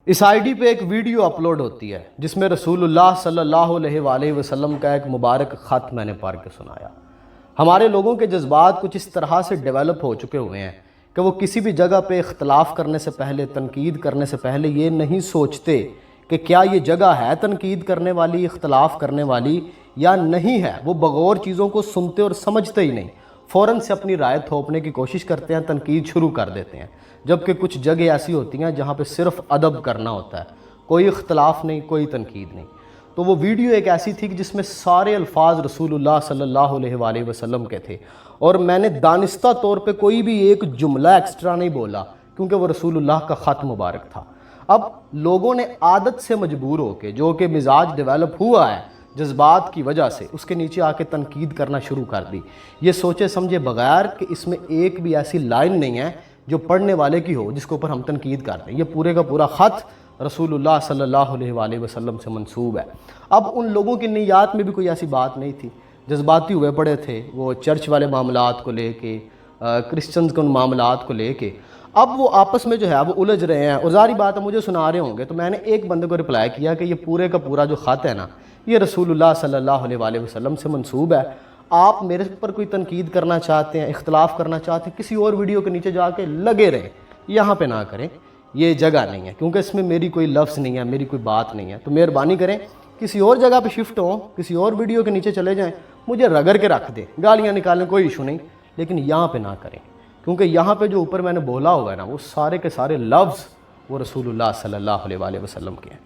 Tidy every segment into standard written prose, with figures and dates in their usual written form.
Us I D پہ ایک video upload ہوتی ہے جس میں رسول اللہ صلی اللہ علیہ وآلہ وسلم کا ایک مبارک خط میں نے پڑھ کے سنایا۔ ہمارے لوگوں کے جذبات کچھ اس طرح سے ڈیولپ ہو چکے ہوئے ہیں کہ وہ کسی بھی جگہ پہ اختلاف کرنے سے پہلے، تنقید کرنے سے پہلے یہ نہیں سوچتے کہ کیا یہ جگہ ہے تنقید کرنے والی، اختلاف کرنے والی یا نہیں ہے۔ وہ بغور چیزوں کو سنتے اور سمجھتے ہی نہیں، فوراً سے اپنی رائے تھوپنے کی کوشش کرتے ہیں، تنقید شروع کر دیتے ہیں۔ جبکہ کچھ جگہ ایسی ہوتی ہیں جہاں پہ صرف ادب کرنا ہوتا ہے، کوئی اختلاف نہیں، کوئی تنقید نہیں۔ تو وہ ویڈیو ایک ایسی تھی کہ جس میں سارے الفاظ رسول اللہ صلی اللہ علیہ وآلہ وسلم کے تھے، اور میں نے دانستہ طور پہ کوئی بھی ایک جملہ ایکسٹرا نہیں بولا کیونکہ وہ رسول اللہ کا خط مبارک تھا۔ اب لوگوں نے عادت سے مجبور ہو کے، جو کہ مزاج ڈیولپ ہوا ہے جذبات کی وجہ سے، اس کے نیچے آ کے تنقید کرنا شروع کر دی، یہ سوچے سمجھے بغیر کہ اس میں ایک بھی ایسی لائن نہیں ہے جو پڑھنے والے کی ہو جس کے اوپر ہم تنقید کرتے ہیں۔ یہ پورے کا پورا خط رسول اللہ صلی اللہ علیہ وآلہ وسلم سے منسوب ہے۔ اب ان لوگوں کی نیات میں بھی کوئی ایسی بات نہیں تھی، جذباتی ہوئے پڑے تھے وہ چرچ والے معاملات کو لے کے، کرسچنز کے ان معاملات کو لے کے۔ اب وہ آپس میں جو ہے وہ الجھ رہے ہیں، اور ظاہری بات ہے مجھے سنا رہے ہوں گے، تو میں نے ایک بندے کو رپلائی کیا کہ یہ پورے کا پورا جو خط ہے نا، یہ رسول اللہ صلی اللہ علیہ وآلہ وسلم سے منسوب ہے۔ آپ میرے پر کوئی تنقید کرنا چاہتے ہیں، اختلاف کرنا چاہتے ہیں، کسی اور ویڈیو کے نیچے جا کے لگے رہیں، یہاں پہ نہ کریں، یہ جگہ نہیں ہے، کیونکہ اس میں میری کوئی لفظ نہیں ہے، میری کوئی بات نہیں ہے۔ تو مہربانی کریں کسی اور جگہ پہ شفٹ ہوں، کسی اور ویڈیو کے نیچے چلے جائیں، مجھے رگڑ کے رکھ دیں، گالیاں نکالیں، کوئی ایشو نہیں، لیکن یہاں پہ نہ کریں، کیونکہ یہاں پہ جو اوپر میں نے بولا ہوگا نا، وہ سارے کے سارے لفظ وہ رسول اللہ صلی اللہ علیہ وآلہ وسلم کے ہیں۔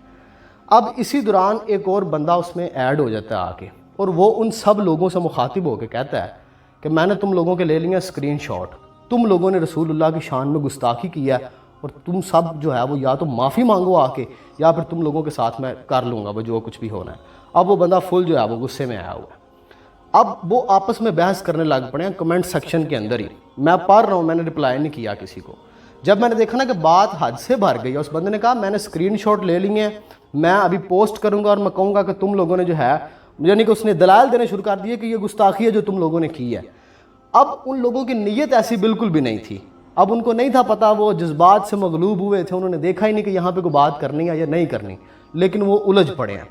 اب اسی دوران ایک اور بندہ اس میں ایڈ ہو جاتا ہے آ کے، اور وہ ان سب لوگوں سے مخاطب ہو کے کہتا ہے کہ میں نے تم لوگوں کے لے لیا اسکرین شاٹ، تم لوگوں نے رسول اللہ کی شان میں گستاخی کی ہے، اور تم سب جو ہے وہ یا تو معافی مانگو آ کے، یا پھر تم لوگوں کے ساتھ میں کر لوں گا وہ جو کچھ بھی ہونا ہے۔ اب وہ بندہ فل جو ہے وہ غصے میں آیا ہوا ہے۔ اب وہ آپس میں بحث کرنے لگ پڑے ہیں کمنٹ سیکشن کے اندر ہی، میں پڑھ رہا ہوں، میں نے رپلائی نہیں کیا کسی کو۔ جب میں نے دیکھا نا کہ بات حد سے بھر گئی ہے، اس بندے نے کہا میں نے اسکرین شاٹ لے لیے ہیں، میں ابھی پوسٹ کروں گا اور میں کہوں گا کہ تم لوگوں نے جو ہے، یعنی کہ اس نے دلائل دینے شروع کر دیے کہ یہ گستاخی ہے جو تم لوگوں نے کی ہے۔ اب ان لوگوں کی نیت ایسی بالکل بھی نہیں تھی، اب ان کو نہیں تھا پتہ، وہ جذبات سے مغلوب ہوئے تھے، انہوں نے دیکھا ہی نہیں کہ یہاں پہ کوئی بات کرنی ہے یا نہیں کرنی، لیکن وہ الجھ پڑے ہیں۔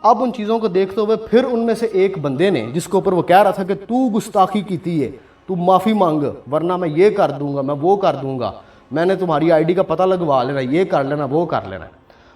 اب ان چیزوں کو دیکھتے ہوئے پھر ان میں سے ایک بندے نے، جس کے اوپر وہ کہہ رہا تھا کہ تو گستاخی کی ہے، تو معافی مانگ ورنہ میں یہ کر دوں گا، میں وہ کر دوں گا، میں نے تمہاری آئی ڈی کا پتہ لگوا لینا، یہ کر لینا، وہ کر لینا۔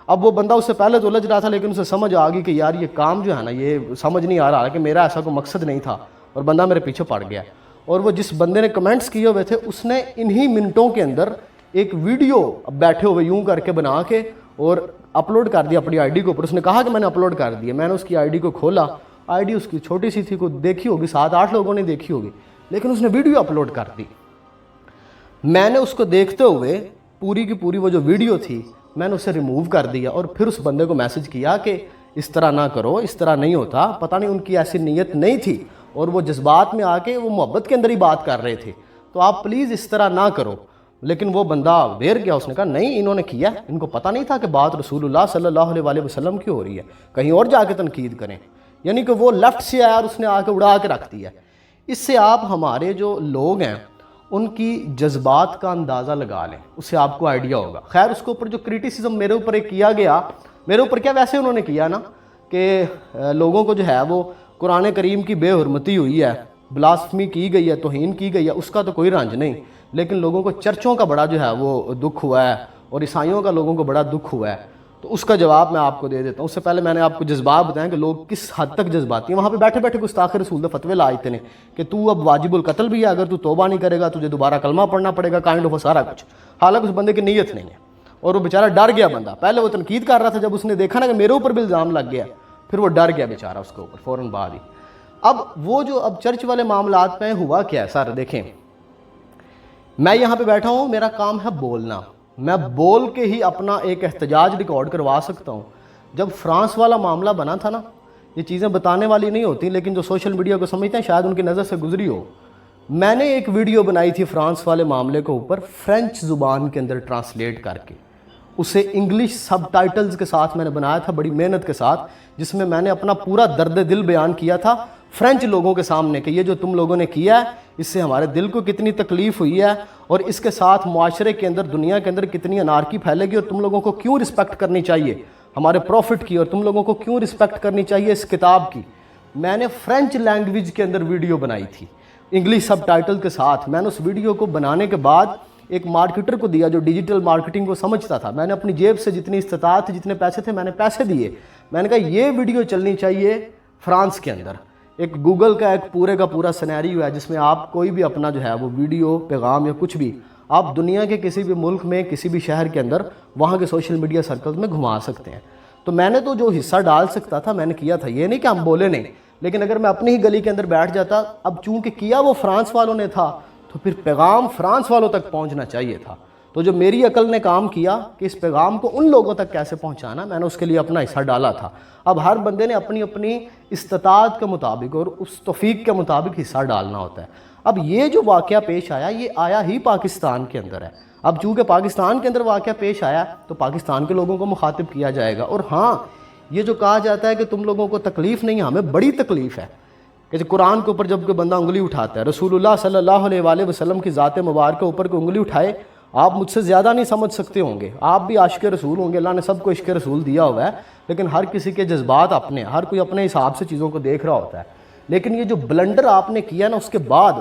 اب وہ بندہ اس سے پہلے تو الجھ رہا تھا، لیکن اسے سمجھ آ گئی کہ یار یہ کام جو ہے نا، یہ سمجھ نہیں آ رہا کہ میرا ایسا کوئی مقصد نہیں تھا، اور بندہ میرے پیچھے پڑ گیا۔ اور وہ جس بندے نے کمنٹس کیے ہوئے تھے، اس نے انہی منٹوں کے اندر ایک ویڈیو بیٹھے ہوئے یوں کر کے بنا کے اور اپلوڈ کر دیا اپنی آئی ڈی کے اوپر۔ اس نے کہا کہ میں نے اپلوڈ کر دیا، میں نے اس کی آئی ڈی کو کھولا، آئی ڈی اس کی چھوٹی سی تھی، کو دیکھی ہوگی 7-8 لوگوں نے دیکھی ہوگی، لیکن اس نے ویڈیو اپلوڈ کر دی۔ میں نے اس کو دیکھتے ہوئے پوری کی پوری وہ جو ویڈیو تھی میں نے اسے ریموو کر دیا، اور پھر اس بندے کو میسج کیا کہ اس طرح نہ کرو، اس طرح نہیں ہوتا، پتہ نہیں ان کی ایسی نیت نہیں تھی، اور وہ جذبات میں آ کے وہ محبت کے اندر ہی بات کر رہے تھے، تو آپ پلیز اس طرح نہ کرو۔ لیکن وہ بندہ دیر گیا، اس نے کہا نہیں انہوں نے کیا، ان کو پتہ نہیں تھا کہ بات رسول اللہ صلی اللہ علیہ وآلہ وسلم کی ہو رہی ہے، کہیں اور جا کے تنقید کریں، یعنی کہ وہ لیفٹ سے آیا اور اس نے آ کے اڑا کے رکھ دیا۔ اس سے آپ ہمارے جو لوگ ہیں ان کی جذبات کا اندازہ لگا لیں، اس سے آپ کو آئیڈیا ہوگا۔ خیر اس کے اوپر جو کرٹیسزم میرے اوپر ایک کیا گیا، میرے اوپر کیا ویسے انہوں نے کیا نا کہ لوگوں کو جو ہے وہ قرآن کریم کی بے حرمتی ہوئی ہے، بلاسفمی کی گئی ہے، توہین کی گئی ہے، اس کا تو کوئی رنج نہیں، لیکن لوگوں کو چرچوں کا بڑا جو ہے وہ دکھ ہوا ہے، اور عیسائیوں کا لوگوں کو بڑا دکھ ہوا ہے۔ تو اس کا جواب میں آپ کو دے دیتا ہوں۔ اس سے پہلے میں نے آپ کو جذبات بتائیں کہ لوگ کس حد تک جذباتی ہیں۔ وہاں پہ بیٹھے بیٹھے گستاخ رسول دے فتوے لائے نے کہ تو اب واجب القتل بھی ہے، اگر تو توبہ نہیں کرے گا تجھے دوبارہ کلمہ پڑھنا پڑے گا، کائنڈ آف سارا کچھ، حالانکہ اس بندے کی نیت نہیں ہے، اور وہ بیچارہ ڈر گیا بندہ۔ پہلے وہ تنقید کر رہا تھا، جب اس نے دیکھا نا کہ میرے اوپر بھی الزام لگ گیا، پھر وہ ڈر گیا بیچارہ اس کے اوپر فوراً بعد ہی۔ اب وہ جو اب چرچ والے معاملات میں ہوا کیا ہے سر، دیکھیں میں یہاں پہ بیٹھا ہوں، میرا کام ہے بولنا، میں بول کے ہی اپنا ایک احتجاج ریکارڈ کروا سکتا ہوں۔ جب فرانس والا معاملہ بنا تھا نا، یہ چیزیں بتانے والی نہیں ہوتی، لیکن جو سوشل میڈیا کو سمجھتے ہیں شاید ان کی نظر سے گزری ہو۔ میں نے ایک ویڈیو بنائی تھی فرانس والے معاملے کے اوپر، فرینچ زبان کے اندر ٹرانسلیٹ کر کے، اسے انگلش سب ٹائٹلز کے ساتھ میں نے بنایا تھا بڑی محنت کے ساتھ، جس میں میں نے اپنا پورا درد دل بیان کیا تھا، فرینچ لوگوں کے سامنے کہ یہ جو تم لوگوں نے کیا ہے اس سے ہمارے دل کو کتنی تکلیف ہوئی ہے اور اس کے ساتھ معاشرے کے اندر دنیا کے اندر کتنی انارکی پھیلے گی اور تم لوگوں کو کیوں رسپیکٹ کرنی چاہیے ہمارے پروفٹ کی اور تم لوگوں کو کیوں رسپیکٹ کرنی چاہیے اس کتاب کی. میں نے فرینچ لینگویج کے اندر ویڈیو بنائی تھی انگلش سب ٹائٹل کے ساتھ. میں نے اس ویڈیو کو بنانے کے بعد ایک مارکیٹر کو دیا جو ڈیجیٹل مارکیٹنگ کو سمجھتا تھا. میں نے اپنی جیب سے جتنی استطاعت تھی جتنے پیسے تھے میں نے پیسے دیے. میں نے کہا یہ ویڈیو چلنی چاہیے فرانس کے اندر. ایک گوگل کا ایک پورے کا پورا سینیریو ہے جس میں آپ کوئی بھی اپنا جو ہے وہ ویڈیو پیغام یا کچھ بھی آپ دنیا کے کسی بھی ملک میں کسی بھی شہر کے اندر وہاں کے سوشل میڈیا سرکلز میں گھما سکتے ہیں. تو میں نے تو جو حصہ ڈال سکتا تھا میں نے کیا تھا. یہ نہیں کہ ہم بولے نہیں, لیکن اگر میں اپنی ہی گلی کے اندر بیٹھ جاتا, اب چونکہ کیا وہ فرانس والوں نے تھا تو پھر پیغام فرانس والوں تک پہنچنا چاہیے تھا. تو جو میری عقل نے کام کیا کہ اس پیغام کو ان لوگوں تک کیسے پہنچانا, میں نے اس کے لیے اپنا حصہ ڈالا تھا. اب ہر بندے نے اپنی اپنی استطاعت کے مطابق اور اس توفیق کے مطابق حصہ ڈالنا ہوتا ہے. اب یہ جو واقعہ پیش آیا یہ آیا ہی پاکستان کے اندر ہے. اب چونکہ پاکستان کے اندر واقعہ پیش آیا تو پاکستان کے لوگوں کو مخاطب کیا جائے گا. اور ہاں یہ جو کہا جاتا ہے کہ تم لوگوں کو تکلیف نہیں, ہمیں بڑی تکلیف ہے کہ قرآن کے اوپر جب کوئی بندہ انگلی اٹھاتا ہے, رسول اللہ صلی اللہ علیہ وآلہ وسلم کی ذات مبارکہ اوپر کوئی انگلی اٹھائے, آپ مجھ سے زیادہ نہیں سمجھ سکتے ہوں گے, آپ بھی عاشق رسول ہوں گے, اللہ نے سب کو عشق رسول دیا ہوا ہے, لیکن ہر کسی کے جذبات اپنے, ہر کوئی اپنے حساب سے چیزوں کو دیکھ رہا ہوتا ہے. لیکن یہ جو بلنڈر آپ نے کیا نا اس کے بعد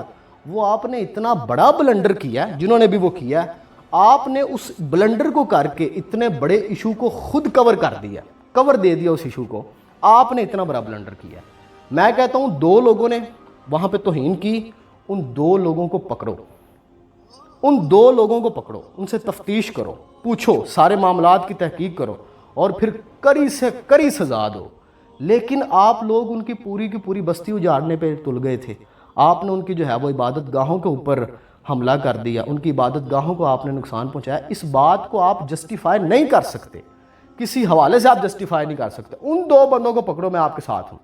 وہ آپ نے اتنا بڑا بلنڈر کیا ہے, جنہوں نے بھی وہ کیا ہے, آپ نے اس بلنڈر کو کر کے اتنے بڑے ایشو کو خود کور کر دیا, کور دے دیا اس ایشو کو. آپ نے اتنا بڑا بلنڈر کیا ہے. میں کہتا ہوں دو لوگوں نے وہاں پہ توہین کی, ان دو لوگوں کو پکڑو, ان دو لوگوں کو پکڑو, ان سے تفتیش کرو, پوچھو, سارے معاملات کی تحقیق کرو اور پھر کڑی سے کڑی سزا دو. لیکن آپ لوگ ان کی پوری بستی اجاڑنے پہ تل گئے تھے. آپ نے ان کی جو ہے وہ عبادت گاہوں کے اوپر حملہ کر دیا, ان کی عبادت گاہوں کو آپ نے نقصان پہنچایا. اس بات کو آپ جسٹیفائی نہیں کر سکتے, کسی حوالے سے آپ جسٹیفائی نہیں کر سکتے. ان دو بندوں کو پکڑو, میں آپ کے ساتھ ہوں,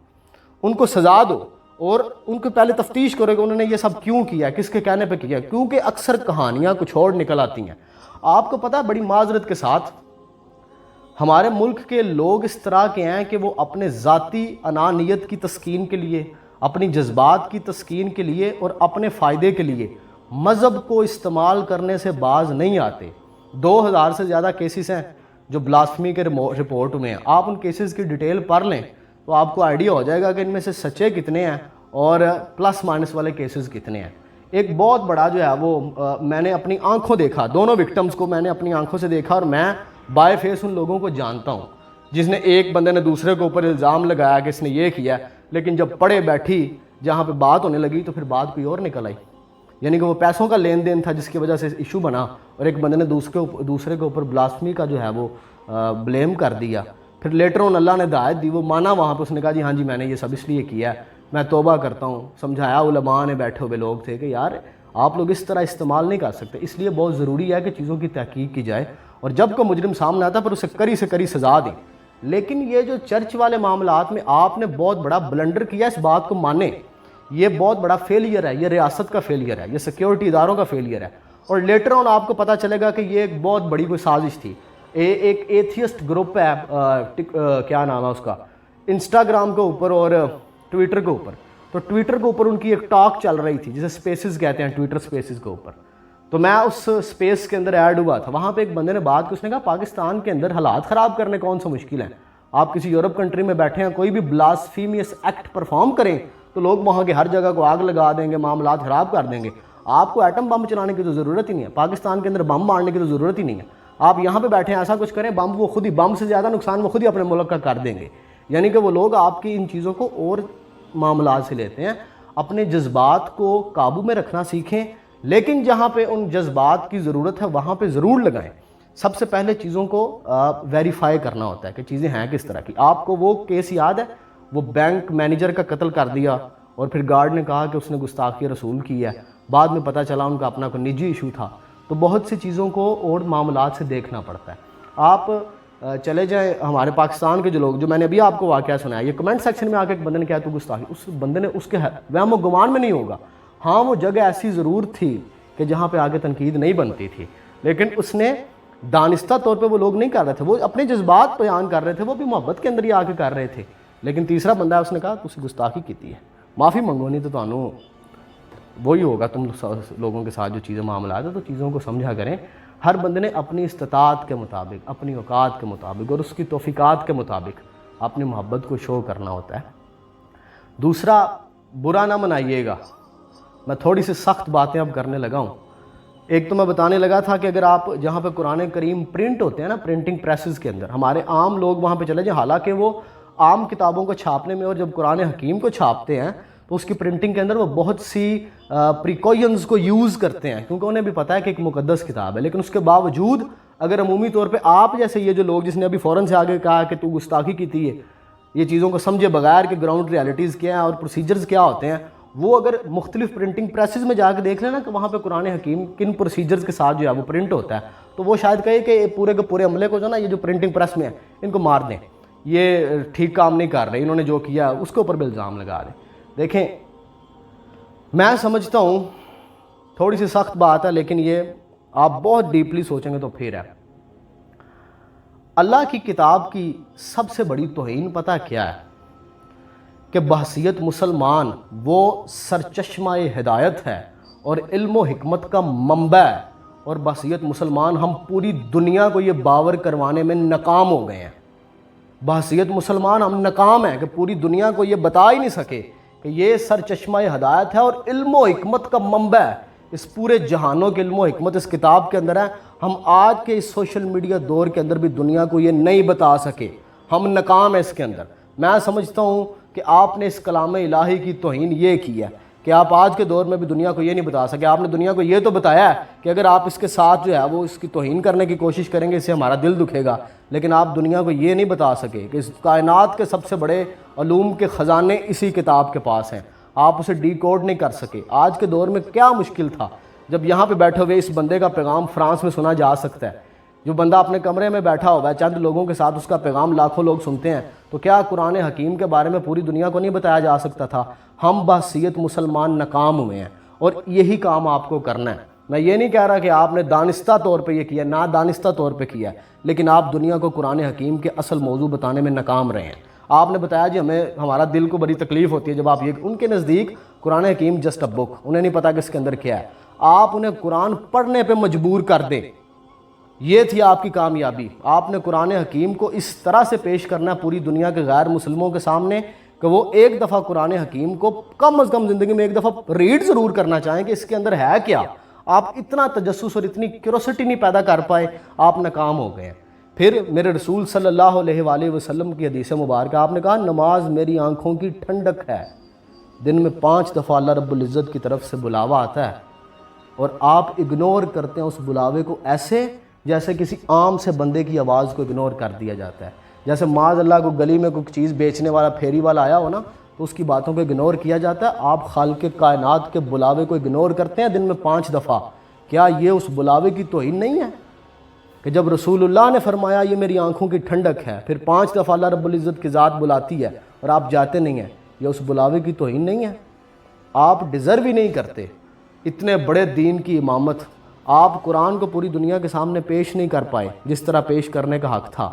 ان کو سزا دو اور ان کو پہلے تفتیش کرو کہ انہوں نے یہ سب کیوں کیا, کس کے کہنے پہ کیا, کیونکہ اکثر کہانیاں کچھ اور نکل آتی ہیں. آپ کو پتہ ہے بڑی معذرت کے ساتھ ہمارے ملک کے لوگ اس طرح کے ہیں کہ وہ اپنے ذاتی انانیت کی تسکین کے لیے, اپنی جذبات کی تسکین کے لیے اور اپنے فائدے کے لیے مذہب کو استعمال کرنے سے باز نہیں آتے. 2000 سے زیادہ کیسز ہیں جو بلاسفمی کے رپورٹ ہوئے ہیں. آپ ان کیسز کی ڈیٹیل پڑھ لیں تو آپ کو آئیڈیا ہو جائے گا کہ ان میں سے سچے کتنے ہیں اور پلس مائنس والے کیسز کتنے ہیں. ایک بہت بڑا جو ہے وہ میں نے اپنی آنکھوں دیکھا, دونوں وکٹمز کو میں نے اپنی آنکھوں سے دیکھا, اور میں بائے فیس ان لوگوں کو جانتا ہوں جس نے, ایک بندے نے دوسرے کے اوپر الزام لگایا کہ اس نے یہ کیا, لیکن جب پڑے بیٹھی جہاں پہ بات ہونے لگی تو پھر بات کوئی اور نکل آئی. یعنی کہ وہ پیسوں کا لین دین تھا جس کی وجہ سے ایشو بنا, اور ایک بندے نے دوسرے کے اوپر بلاسفمی کا جو ہے وہ بلیم کر دیا. پھر لیٹر آن اللہ نے ہدایت دی, وہ مانا وہاں پہ, اس نے کہا جی ہاں جی میں نے یہ سب اس لیے کیا ہے, میں توبہ کرتا ہوں. سمجھایا علماء نے, بیٹھے ہوئے لوگ تھے کہ یار آپ لوگ اس طرح استعمال نہیں کر سکتے, اس لیے بہت ضروری ہے کہ چیزوں کی تحقیق کی جائے, اور جب کوئی مجرم سامنے آتا ہے پھر اسے کڑی سے کڑی سزا دیں. لیکن یہ جو چرچ والے معاملات میں آپ نے بہت بڑا بلنڈر کیا, اس بات کو مانیں, یہ بہت بڑا فیلئر ہے, یہ ریاست کا فیلئر ہے, یہ سیکیورٹی اداروں کا فیلئر ہے. اور لیٹر آن آپ کو پتہ چلے گا کہ یہ ایک بہت بڑی کوئی سازش تھی. ایک ایتھیسٹ گروپ ہے, کیا نام ہے اس کا, انسٹاگرام کے اوپر اور ٹویٹر کے اوپر. تو ٹویٹر کے اوپر ان کی ایک ٹاک چل رہی تھی جسے سپیسز کہتے ہیں, ٹویٹر سپیسز کے اوپر. تو میں اس سپیس کے اندر ایڈ ہوا تھا. وہاں پہ ایک بندے نے بات کی, اس نے کہا پاکستان کے اندر حالات خراب کرنے کون سا مشکل ہے, آپ کسی یورپ کنٹری میں بیٹھے ہیں, کوئی بھی بلاسفیمیس ایکٹ پرفارم کریں تو لوگ وہاں کے ہر جگہ کو آگ لگا دیں گے, معاملات خراب کر دیں گے. آپ کو ایٹم بم چلانے کی تو ضرورت ہی نہیں ہے, پاکستان کے اندر بم مارنے کی تو ضرورت ہی نہیں ہے. آپ یہاں پہ بیٹھے ہیں, ایسا کچھ کریں, بم وہ خود ہی, بم سے زیادہ نقصان وہ خود ہی اپنے ملک کا کر دیں گے. یعنی کہ وہ لوگ آپ کی ان چیزوں کو اور معاملات سے لیتے ہیں. اپنے جذبات کو قابو میں رکھنا سیکھیں, لیکن جہاں پہ ان جذبات کی ضرورت ہے وہاں پہ ضرور لگائیں. سب سے پہلے چیزوں کو ویریفائی کرنا ہوتا ہے کہ چیزیں ہیں کس طرح کی. آپ کو وہ کیس یاد ہے, وہ بینک مینیجر کا قتل کر دیا اور پھر گارڈ نے کہا کہ اس نے گستاخی رسول کی ہے, بعد میں پتہ چلا ان کا اپنا کوئی نجی ایشو تھا. تو بہت سی چیزوں کو اور معاملات سے دیکھنا پڑتا ہے. آپ چلے جائیں ہمارے پاکستان کے جو لوگ, جو میں نے ابھی آپ کو واقعہ سنایا, یہ کمنٹ سیکشن میں آ کے ایک بندے نے کہا تو گستاخی, اس بندے نے اس کے وہم و گمان میں نہیں ہوگا, ہاں وہ جگہ ایسی ضرور تھی کہ جہاں پہ آگے تنقید نہیں بنتی تھی, لیکن اس نے دانستہ طور پہ وہ لوگ نہیں کر رہے تھے, وہ اپنے جذبات بیان کر رہے تھے, وہ بھی محبت کے اندر ہی آ کے کر رہے تھے. لیکن تیسرا بندہ ہے, اس نے کہا تو گستاخی کیتی ہے, معافی منگو نہیں تو تانوں وہی ہوگا تم لوگوں کے ساتھ جو چیزیں معاملات ہیں. تو چیزوں کو سمجھا کریں. ہر بندے نے اپنی استطاعت کے مطابق, اپنی اوقات کے مطابق اور اس کی توفیقات کے مطابق اپنی محبت کو شو کرنا ہوتا ہے. دوسرا, برا نہ منائیے گا. میں تھوڑی سی سخت باتیں اب کرنے لگا ہوں. ایک تو میں بتانے لگا تھا کہ اگر آپ جہاں پہ قرآن کریم پرنٹ ہوتے ہیں نا, پرنٹنگ پریسز کے اندر, ہمارے عام لوگ وہاں پہ چلے جائیں, حالانکہ وہ عام کتابوں کو چھاپنے میں اور جب قرآن حکیم کو چھاپتے ہیں تو اس کی پرنٹنگ کے اندر وہ بہت سی پریکوشنز کو یوز کرتے ہیں, کیونکہ انہیں بھی پتہ ہے کہ ایک مقدس کتاب ہے. لیکن اس کے باوجود اگر عمومی طور پہ آپ جیسے یہ جو لوگ, جس نے ابھی فوراً سے آگے کہا کہ تو گستاخی کی تھی, یہ چیزوں کو سمجھے بغیر کہ گراؤنڈ ریالٹیز کیا ہیں اور پروسیجرز کیا ہوتے ہیں, وہ اگر مختلف پرنٹنگ پریسز میں جا کے دیکھ لیں نا کہ وہاں پہ قرآن حکیم کن پروسیجرز کے ساتھ جو ہے وہ پرنٹ ہوتا ہے, تو وہ شاید کہے کہ پورے کے پورے عملے کو جو نا یہ جو پرنٹنگ پریس میں ہے ان کو مار دیں, یہ ٹھیک کام نہیں کر رہے, انہوں نے جو کیا اس کے اوپر بھی الزام لگا دیں. دیکھیں, میں سمجھتا ہوں تھوڑی سی سخت بات ہے, لیکن یہ آپ بہت ڈیپلی سوچیں گے تو پھر ہے. اللہ کی کتاب کی سب سے بڑی توہین پتہ کیا ہے؟ کہ بحثیت مسلمان وہ سرچشمہ ہدایت ہے اور علم و حکمت کا منبع ہے, اور بحثیت مسلمان ہم پوری دنیا کو یہ باور کروانے میں ناکام ہو گئے ہیں. بحثیت مسلمان ہم ناکام ہیں کہ پوری دنیا کو یہ بتا ہی نہیں سکے کہ یہ سرچشمہ ہدایت ہے اور علم و حکمت کا منبع ہے. اس پورے جہانوں کے علم و حکمت اس کتاب کے اندر ہے. ہم آج کے اس سوشل میڈیا دور کے اندر بھی دنیا کو یہ نہیں بتا سکے, ہم ناکام ہیں اس کے اندر. میں سمجھتا ہوں کہ آپ نے اس کلام الہی کی توہین یہ کی ہے کہ آپ آج کے دور میں بھی دنیا کو یہ نہیں بتا سکے. آپ نے دنیا کو یہ تو بتایا ہے کہ اگر آپ اس کے ساتھ جو ہے وہ اس کی توہین کرنے کی کوشش کریں گے اس سے ہمارا دل دکھے گا, لیکن آپ دنیا کو یہ نہیں بتا سکے کہ اس کائنات کے سب سے بڑے علوم کے خزانے اسی کتاب کے پاس ہیں. آپ اسے ڈی کوڈ نہیں کر سکے. آج کے دور میں کیا مشکل تھا جب یہاں پہ بیٹھے ہوئے اس بندے کا پیغام فرانس میں سنا جا سکتا ہے, جو بندہ اپنے کمرے میں بیٹھا ہوا ہے, چند لوگوں کے ساتھ اس کا پیغام لاکھوں لوگ سنتے ہیں, تو کیا قرآن حکیم کے بارے میں پوری دنیا کو نہیں بتایا جا سکتا تھا؟ ہم بحثیت مسلمان ناکام ہوئے ہیں اور یہی کام آپ کو کرنا ہے. میں یہ نہیں کہہ رہا کہ آپ نے دانستہ طور پہ یہ کیا, نہ دانستہ طور پہ کیا ہے, لیکن آپ دنیا کو قرآن حکیم کے اصل موضوع بتانے میں ناکام رہے ہیں. آپ نے بتایا جی ہمارا دل کو بڑی تکلیف ہوتی ہے جب آپ یہ, ان کے نزدیک قرآن حکیم جسٹ اے بک, انہیں نہیں پتا کہ اس کے اندر کیا ہے. آپ انہیں قرآن پڑھنے پہ مجبور کر دیں, یہ تھی آپ کی کامیابی. آپ نے قرآن حکیم کو اس طرح سے پیش کرنا ہے پوری دنیا کے غیر مسلموں کے سامنے کہ وہ ایک دفعہ قرآن حکیم کو کم از کم زندگی میں ایک دفعہ ریڈ ضرور کرنا چاہیں کہ اس کے اندر ہے کیا. آپ اتنا تجسس اور اتنی کیوروسٹی نہیں پیدا کر پائے, آپ ناکام ہو گئے ہیں. پھر میرے رسول صلی اللہ علیہ وآلہ وسلم کی حدیث مبارکہ, آپ نے کہا نماز میری آنکھوں کی ٹھنڈک ہے. دن میں 5 دفعہ اللہ رب العزت کی طرف سے بلاوا آتا ہے اور آپ اگنور کرتے ہیں اس بلاوے کو ایسے جیسے کسی عام سے بندے کی آواز کو اگنور کر دیا جاتا ہے. جیسے معاذ اللہ کو گلی میں کوئی چیز بیچنے والا پھیری والا آیا ہو نا, تو اس کی باتوں کو اگنور کیا جاتا ہے. آپ خالق کائنات کے بلاوے کو اگنور کرتے ہیں دن میں 5 دفعہ. کیا یہ اس بلاوے کی توہین نہیں ہے کہ جب رسول اللہ نے فرمایا یہ میری آنکھوں کی ٹھنڈک ہے, پھر 5 دفعہ اللہ رب العزت کی ذات بلاتی ہے اور آپ جاتے نہیں ہیں, یہ اس بلاوے کی توہین نہیں ہے؟ آپ ڈیزرو ہی نہیں کرتے اتنے بڑے دین کی امامت. آپ قرآن کو پوری دنیا کے سامنے پیش نہیں کر پائے جس طرح پیش کرنے کا حق تھا.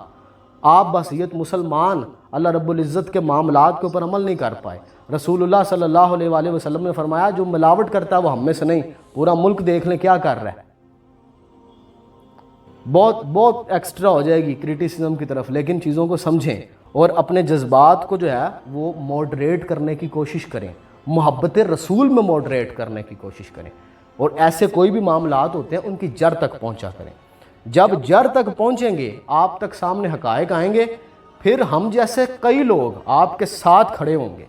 آپ بحثیت مسلمان اللہ رب العزت کے معاملات کے اوپر عمل نہیں کر پائے. رسول اللہ صلی اللہ علیہ وآلہ وسلم نے فرمایا جو ملاوٹ کرتا ہے وہ ہم میں سے نہیں, پورا ملک دیکھ لیں کیا کر رہا ہے. بہت ایکسٹرا ہو جائے گی کرٹیسزم کی طرف, لیکن چیزوں کو سمجھیں اور اپنے جذبات کو جو ہے وہ موڈریٹ کرنے کی کوشش کریں, محبت رسول میں موڈریٹ کرنے کی کوشش کریں, اور ایسے کوئی بھی معاملات ہوتے ہیں ان کی جڑ تک پہنچا کریں. جب جڑ تک پہنچیں گے آپ تک سامنے حقائق آئیں گے, پھر ہم جیسے کئی لوگ آپ کے ساتھ کھڑے ہوں گے,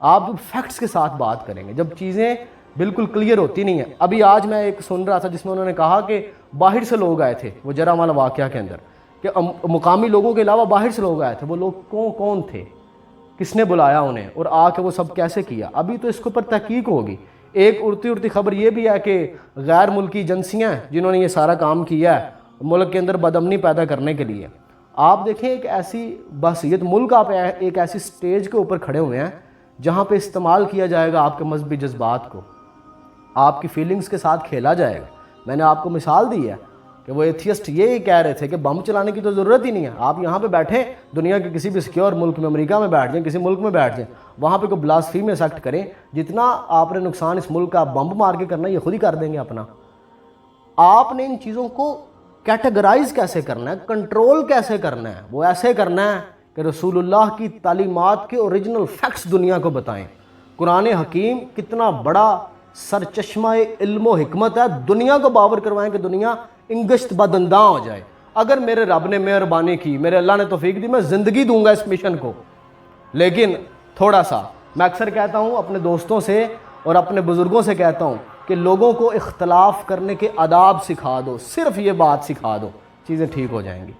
آپ فیکٹس کے ساتھ بات کریں گے جب چیزیں بالکل کلیئر ہوتی نہیں ہیں. ابھی آج میں ایک سن رہا تھا جس میں انہوں نے کہا کہ باہر سے لوگ آئے تھے, وہ جرامالا واقعہ کے اندر, کہ مقامی لوگوں کے علاوہ باہر سے لوگ آئے تھے. وہ لوگ کون تھے, کس نے بلایا انہیں, اور آ کے وہ سب کیسے کیا؟ ابھی تو اس کے اوپر تحقیق ہوگی. ایک اڑتی خبر یہ بھی ہے کہ غیر ملکی ایجنسیاں جنہوں نے یہ سارا کام کیا ہے ملک کے اندر بدامنی پیدا کرنے کے لیے. آپ دیکھیں ایک ایسی بحثیت ملک, آپ ایک ایسی سٹیج کے اوپر کھڑے ہوئے ہیں جہاں پہ استعمال کیا جائے گا آپ کے مذہبی جذبات کو, آپ کی فیلنگز کے ساتھ کھیلا جائے گا. میں نے آپ کو مثال دی ہے, کہ وہ ایتھیسٹ یہی کہہ رہے تھے کہ بم چلانے کی تو ضرورت ہی نہیں ہے، آپ یہاں پہ بیٹھیں دنیا کے کسی بھی سیکیور ملک میں، امریکہ میں بیٹھ جائیں، کسی ملک میں بیٹھ جائیں، وہاں پہ کوئی بلاسفیمیس ایکٹ کریں، جتنا آپ نے نقصان اس ملک کا بم مار کے کرنا ہے یہ خود ہی کر دیں گے اپنا۔ آپ نے ان چیزوں کو کیٹیگرائز کیسے کرنا ہے، کنٹرول کیسے کرنا ہے، وہ ایسے کرنا ہے کہ رسول اللہ کی تعلیمات کے اوریجنل فیکٹس دنیا کو بتائیں۔ قرآن حکیم کتنا بڑا سرچشمہ علم و حکمت ہے، دنیا کو باور کروائیں کہ دنیا انگشت بدنداں ہو جائے۔ اگر میرے رب نے مہربانی کی، میرے اللہ نے توفیق دی، میں زندگی دوں گا اس مشن کو، لیکن تھوڑا سا میں اکثر کہتا ہوں اپنے دوستوں سے اور اپنے بزرگوں سے کہتا ہوں کہ لوگوں کو اختلاف کرنے کے آداب سکھا دو، صرف یہ بات سکھا دو، چیزیں ٹھیک ہو جائیں گی۔